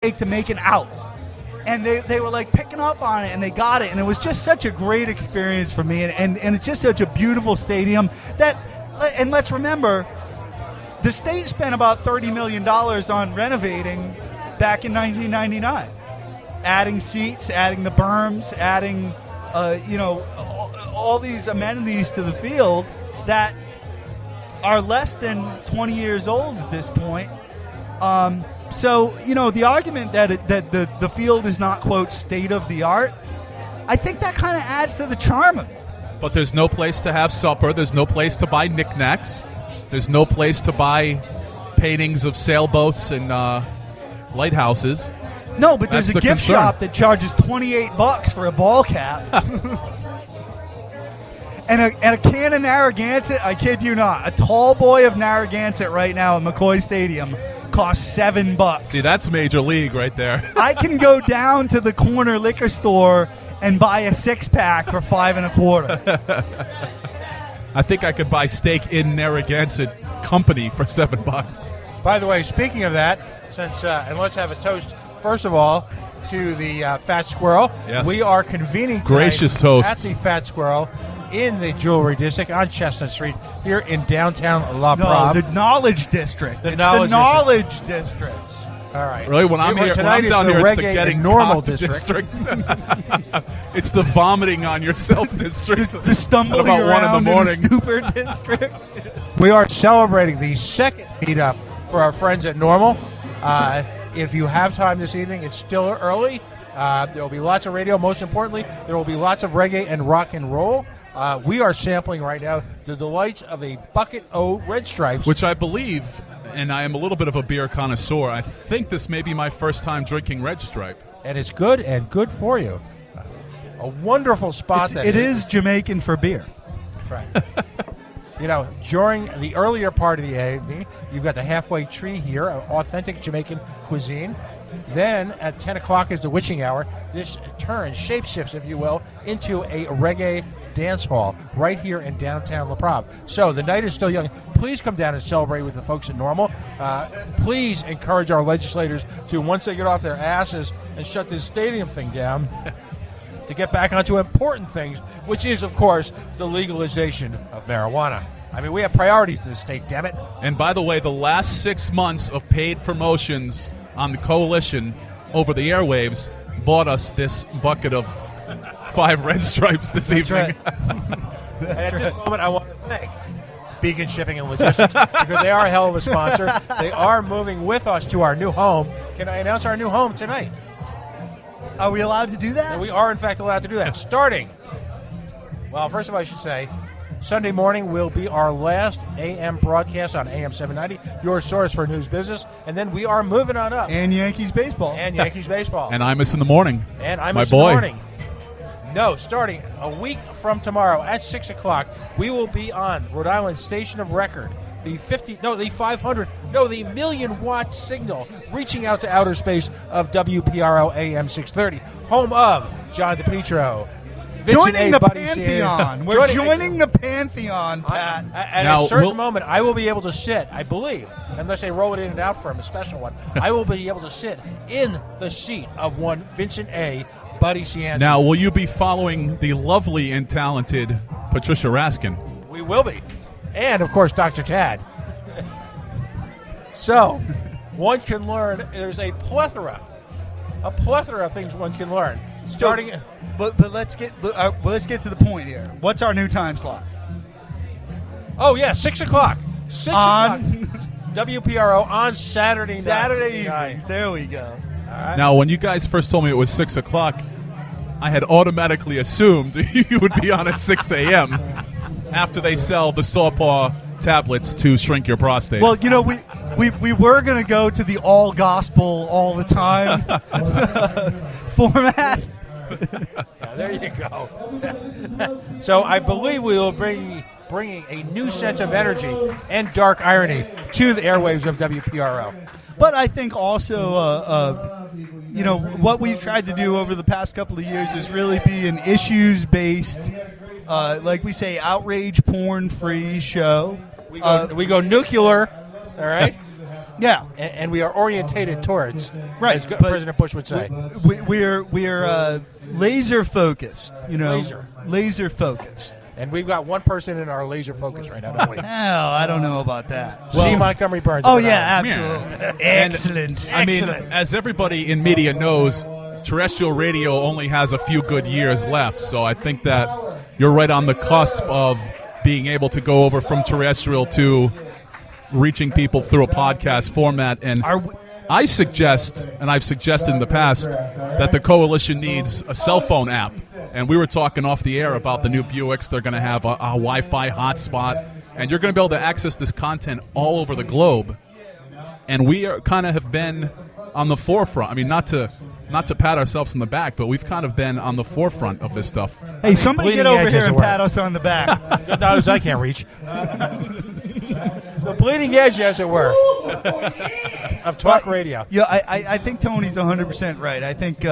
to make an out. And they were like picking up on it, and they got it, and it was just such a great experience for me, and it's just such a beautiful stadium and let's remember, the state spent about $30 million on renovating back in 1999, adding seats, adding the berms, adding all these amenities to the field that are less than 20 years old at this point. So, the argument that the field is not, quote, state of the art, I think that kind of adds to the charm of it. But there's no place to have supper. There's no place to buy knickknacks. There's no place to buy paintings of sailboats and lighthouses. No, but there's a gift shop that charges $28 for a ball cap. And a can of Narragansett, I kid you not, a tall boy of Narragansett right now at McCoy Stadium costs $7. See, that's major league right there. I can go down to the corner liquor store and buy a 6-pack for $5 25. I think I could buy steak in Narragansett Company for $7. By the way, speaking of that, and let's have a toast, first of all, to the Fatt Squirrel. Yes. We are convening tonight Gracious toast at the Fatt Squirrel in the Jewelry District on Chestnut Street here in downtown La Prov. No, the Knowledge District. The it's Knowledge the Knowledge District. All right. Really, when I'm here, tonight when I'm down is here, the it's the reggae getting and normal cocked district. It's the vomiting on yourself district. The stumbling about around 1 in the morning. in the stupor district. We are celebrating the second meetup for our friends at NORML. If you have time this evening, it's still early. There will be lots of radio. Most importantly, there will be lots of reggae and rock and roll. We are sampling right now the delights of a Bucket O Red Stripes. Which I believe, and I am a little bit of a beer connoisseur, I think this may be my first time drinking Red Stripe. And it's good and good for you. A wonderful spot. It is Jamaican for beer. Right. During the earlier part of the evening, you've got the halfway tree here, authentic Jamaican cuisine. Then at 10 o'clock is the witching hour. This turns, shapeshifts, if you will, into a reggae dance hall right here in downtown La Prov. So the night is still young. Please come down and celebrate with the folks at NORML. Please encourage our legislators to, once they get off their asses and shut this stadium thing down, to get back onto important things, which is, of course, the legalization of marijuana. I mean, we have priorities to the state, damn it. And by the way, the last 6 months of paid promotions on the coalition over the airwaves bought us this bucket of 5 Red Stripes this evening. Right. And at this moment, I want to thank Beacon Shipping and Logistics because they are a hell of a sponsor. They are moving with us to our new home. Can I announce our new home tonight? Are we allowed to do that? And we are, in fact, allowed to do that. Starting, first of all, I should say, Sunday morning will be our last AM broadcast on AM 790, your source for news business. And then we are moving on up. And Yankees baseball. And Yankees baseball. And Imus in the morning. And Imus My in the boy. morning. No, starting a week from tomorrow at 6 o'clock, we will be on Rhode Island's station of record. The 1,000,000-watt signal reaching out to outer space of WPRO AM 630, home of John DePietro. Joining the Buddy Pantheon. We're joining the Pantheon, Pat. At a certain moment, I will be able to sit, I believe, unless they roll it in and out for him, a special one, I will be able to sit in the seat of one Vincent A. Buddy Cianci. Now, will you be following the lovely and talented Patricia Raskin? We will be. And, of course, Dr. Tad. So, one can learn. There's a plethora of things one can learn. Starting, but let's get to the point here. What's our new time slot? Oh yeah, 6 o'clock. 6 o'clock. WPRO on Saturday night. Saturday evenings. There we go. All right. Now, when you guys first told me it was 6 o'clock, I had automatically assumed you would be on at 6 a.m. after they sell the Sawpaw tablets to shrink your prostate. Well, we were going to go to the all gospel all the time format. Yeah, there you go. So I believe we will bringing a new sense of energy and dark irony to the airwaves of WPRO. But I think also, what we've tried to do over the past couple of years is really be an issues-based, like we say, outrage porn-free show. We go nuclear, all right? Yeah. And we are orientated towards, Right, as but President Bush would say. We're laser focused. Laser focused. And we've got one person in our laser focus right now, don't we? Oh, I don't know about that. C. Montgomery Burns. Oh yeah, absolutely. Excellent. I mean, as everybody in media knows, terrestrial radio only has a few good years left. So I think that you're right on the cusp of being able to go over from terrestrial to reaching people through a podcast format. And I suggest, and I've suggested in the past, that the coalition needs a cell phone app. And we were talking off the air about the new Buicks. They're going to have a Wi-Fi hotspot, and you're going to be able to access this content all over the globe. And we have been on the forefront. I mean, not to pat ourselves on the back, but we've kind of been on the forefront of this stuff. Hey, somebody get over here and pat us on the back. Those I can't reach. The bleeding edge, as it were, of talk radio. Yeah, I think Tony's 100% right. I think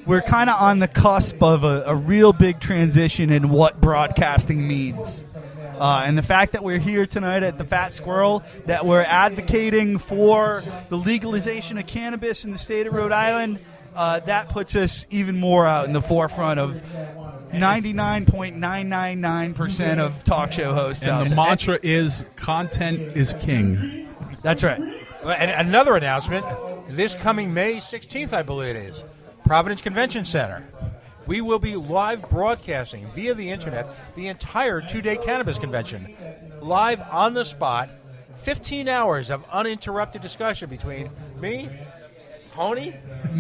we're kind of on the cusp of a real big transition in what broadcasting means. And the fact that we're here tonight at the Fatt Squirrel, that we're advocating for the legalization of cannabis in the state of Rhode Island, that puts us even more out in the forefront of 99.999% of talk show hosts out there. And the mantra is content is king. That's right. And another announcement, this coming May 16th, I believe it is, Providence Convention Center. We will be live broadcasting via the internet the entire 2-day cannabis convention. Live on the spot, 15 hours of uninterrupted discussion between me, Tony,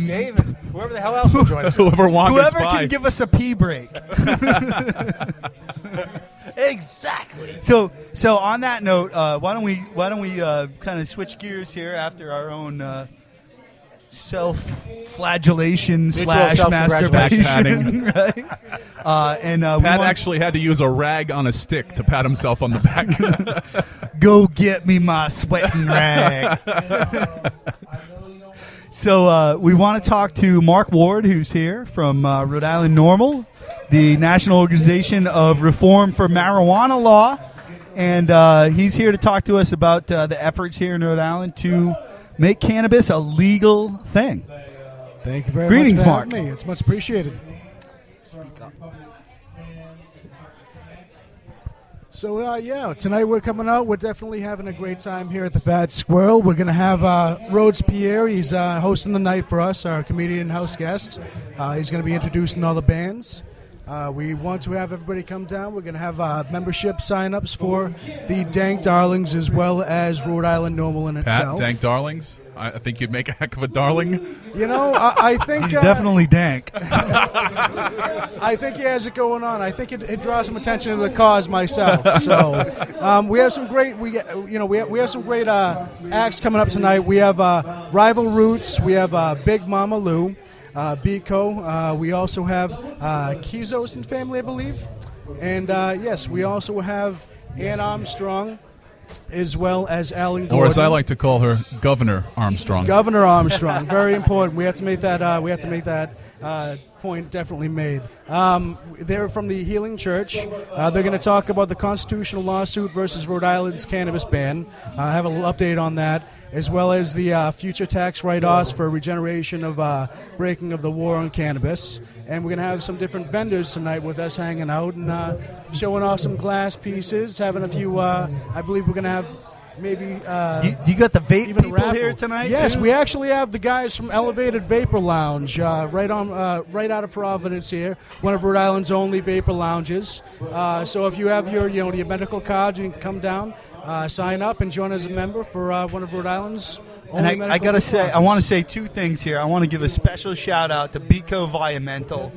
Dave, and whoever the hell else will join us. Whoever can give us a pee break. Exactly. So on that note, why don't we kind of switch gears here after our own self-flagellation / masturbation, right? Pat actually had to use a rag on a stick to pat himself on the back. Go get me my sweating rag. So we want to talk to Mark Ward, who's here from Rhode Island NORML, the National Organization of Reform for Marijuana Law, and he's here to talk to us about the efforts here in Rhode Island to make cannabis a legal thing. Thank you very Greetings, much for Mark. having me. It's much appreciated. Speak up. So, tonight we're coming out. We're definitely having a great time here at the Fatt Squirrel. We're going to have Rhodes Pierre. He's hosting the night for us, our comedian house guest. He's going to be introducing all the bands. We want to have everybody come down. We're going to have membership sign-ups for the Dank Darlings as well as Rhode Island NORML in itself. Pat, Dank Darlings? I think you'd make a heck of a darling. You know, I think... He's definitely dank. I think he has it going on. I think it draws some attention to the cause myself. So we have some great... We have some great acts coming up tonight. We have Rival Roots. We have Big Mama Lou. Biko. We also have Kizos and family, I believe. And yes, we also have Ann Armstrong, as well as Alan Gordon. Or as I like to call her, Governor Armstrong. Governor Armstrong, very important. We have to make that. Point definitely made. They're from the Healing Church. They're going to talk about the constitutional lawsuit versus Rhode Island's cannabis ban. I have a little update on that, as well as the future tax write-offs for regeneration of breaking of the war on cannabis. And we're going to have some different vendors tonight with us hanging out and showing off some glass pieces, having a few, I believe we're going to have maybe... you got the vape people here tonight, Yes, too? we actually have the guys from Elevated Vapor Lounge right out of Providence here, one of Rhode Island's only vapor lounges. So if you have your medical card, you can come down, sign up, and join as a member for one of Rhode Island's only And I got to say, I want to say two things here. I want to give a special shout-out to Biko Environmental.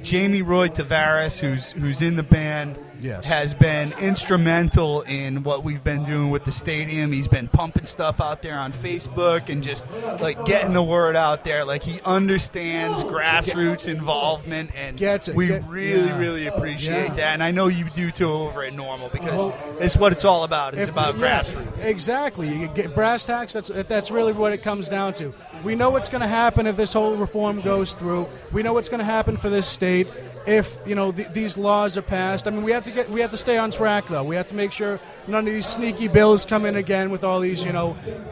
Jamie Roy Tavares, who's in the band, Yes. has been instrumental in what we've been doing with the stadium. He's been pumping stuff out there on Facebook and just like getting the word out there. Like he understands grassroots involvement, and we really appreciate that. And I know you do too over at NORML, because it's what it's all about. It's about grassroots. Exactly. You get brass tacks. That's really what it comes down to. We know what's going to happen if this whole reform goes through. We know what's going to happen for this state. if these laws are passed. I mean, we have to stay on track though. We have to make sure none of these sneaky bills come in again with all these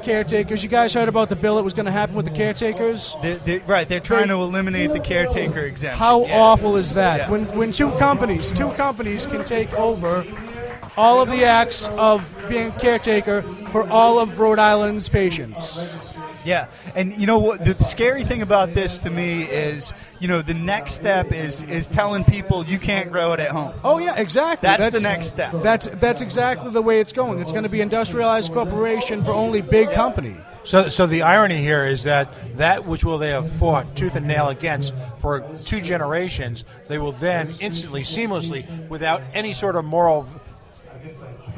caretakers. You guys heard about the bill that was going to happen with the caretakers? They're trying to eliminate the caretaker exemption. How awful is that? Yeah. When two companies can take over all of the acts of being a caretaker for all of Rhode Island's patients. Yeah, and you know what? The scary thing about this to me is, the next step is telling people you can't grow it at home. Oh yeah, exactly. That's the next step. That's exactly the way it's going. It's going to be industrialized corporation for only big company. So the irony here is that which they have fought tooth and nail against for 2 generations, they will then instantly, seamlessly, without any sort of moral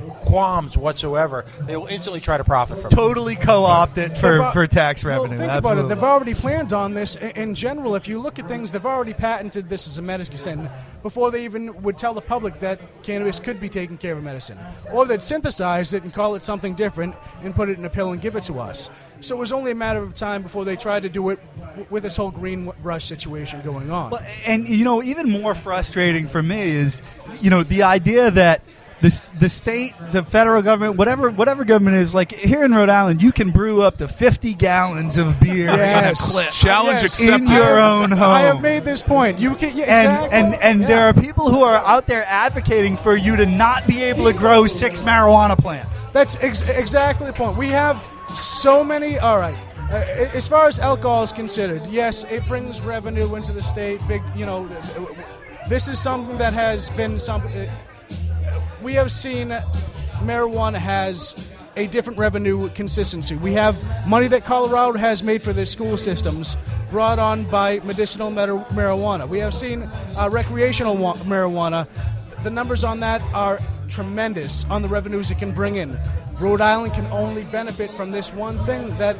qualms whatsoever, they will instantly try to profit from it. Totally co-opted for tax revenue. Well, think about it. They've already planned on this. In general, if you look at things, they've already patented this as a medicine before they even would tell the public that cannabis could be taking care of medicine. Or they'd synthesize it and call it something different and put it in a pill and give it to us. So it was only a matter of time before they tried to do it with this whole green rush situation going on. Well, and, even more frustrating for me is, the idea that the state, the federal government, whatever government is, like here in Rhode Island, you can brew up to 50 gallons of beer in a clip. Challenge accepted. In your own home. I have made this point. You can, exactly. And there are people who are out there advocating for you to not be able to grow 6 marijuana plants. That's exactly the point. We have so many. All right. As far as alcohol is considered, yes, it brings revenue into the state. Big, this is something that has been something. We have seen marijuana has a different revenue consistency. We have money that Colorado has made for their school systems brought on by medicinal marijuana. We have seen recreational marijuana. The numbers on that are tremendous on the revenues it can bring in. Rhode Island can only benefit from this one thing, that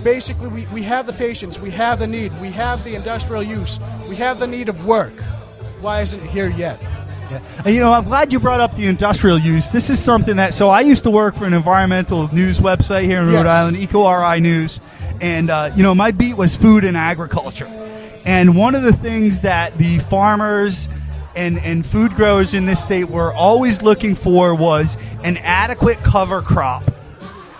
basically we have the patients, we have the need, we have the industrial use, we have the need of work. Why isn't it here yet? Yeah. And, I'm glad you brought up the industrial use. This is something so I used to work for an environmental news website here in Rhode Island, EcoRI News, and, my beat was food and agriculture. And one of the things that the farmers and food growers in this state were always looking for was an adequate cover crop.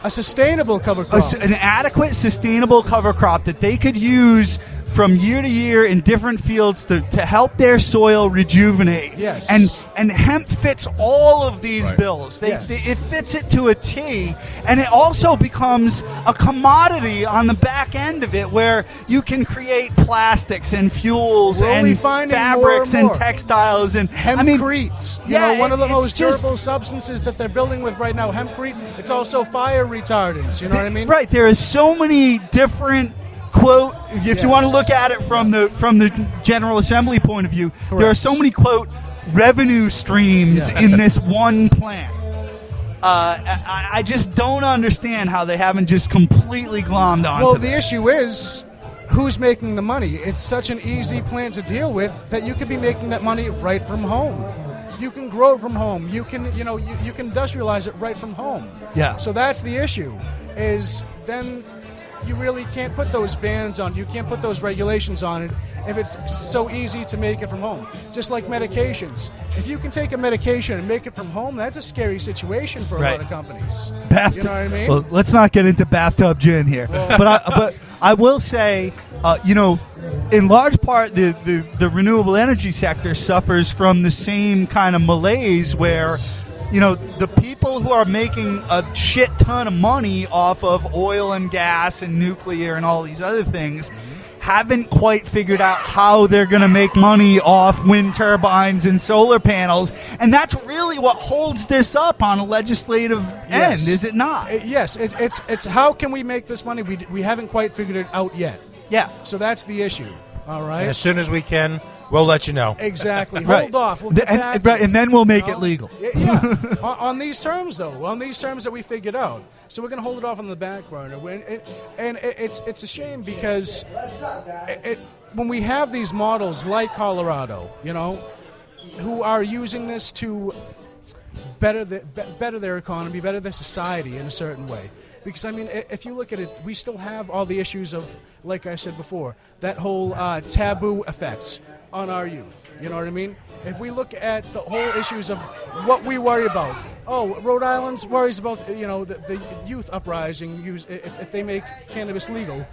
A sustainable cover crop. An adequate, sustainable cover crop that they could use from year to year in different fields to help their soil rejuvenate. Yes. And hemp fits all of these bills. It fits it to a T, and it also becomes a commodity on the back end of it, where you can create plastics and fuels and fabrics and textiles and hempcrete. One of the most durable substances that they're building with right now, hempcrete. It's also fire retardants. You know what I mean? Right. There is so many different. Quote, if you want to look at it from the General Assembly point of view, there are so many, quote, revenue streams in this one plant. I just don't understand how they haven't just completely glommed onto Well, the issue is, who's making the money? It's such an easy plant to deal with that you could be making that money right from home. You can grow it from home. You can, you can industrialize it right from home. Yeah. So that's the issue, is then you really can't put those bans on. You can't put those regulations on it if it's so easy to make it from home. Just like medications. If you can take a medication and make it from home, that's a scary situation for a lot of companies. You know what I mean? Well, let's not get into bathtub gin here. But I will say, in large part, the renewable energy sector suffers from the same kind of malaise where, the people who are making a shit ton of money off of oil and gas and nuclear and all these other things haven't quite figured out how they're going to make money off wind turbines and solar panels. And that's really what holds this up on a legislative end, is it not? Yes. It's how can we make this money? We haven't quite figured it out yet. Yeah. So that's the issue. All right. And as soon as we can, we'll let you know. Exactly. Hold off. We'll get and then we'll make it legal. Yeah. on these terms, though. On these terms that we figured out. So we're going to hold it off on the back burner. It's a shame because when we have these models like Colorado, who are using this to better their economy, better their society in a certain way. Because, if you look at it, we still have all the issues of, like I said before, that whole taboo effects. on our youth. You know what I mean? If we look at the whole issues of what we worry about, Rhode Island worries about the youth uprising if they make cannabis legal.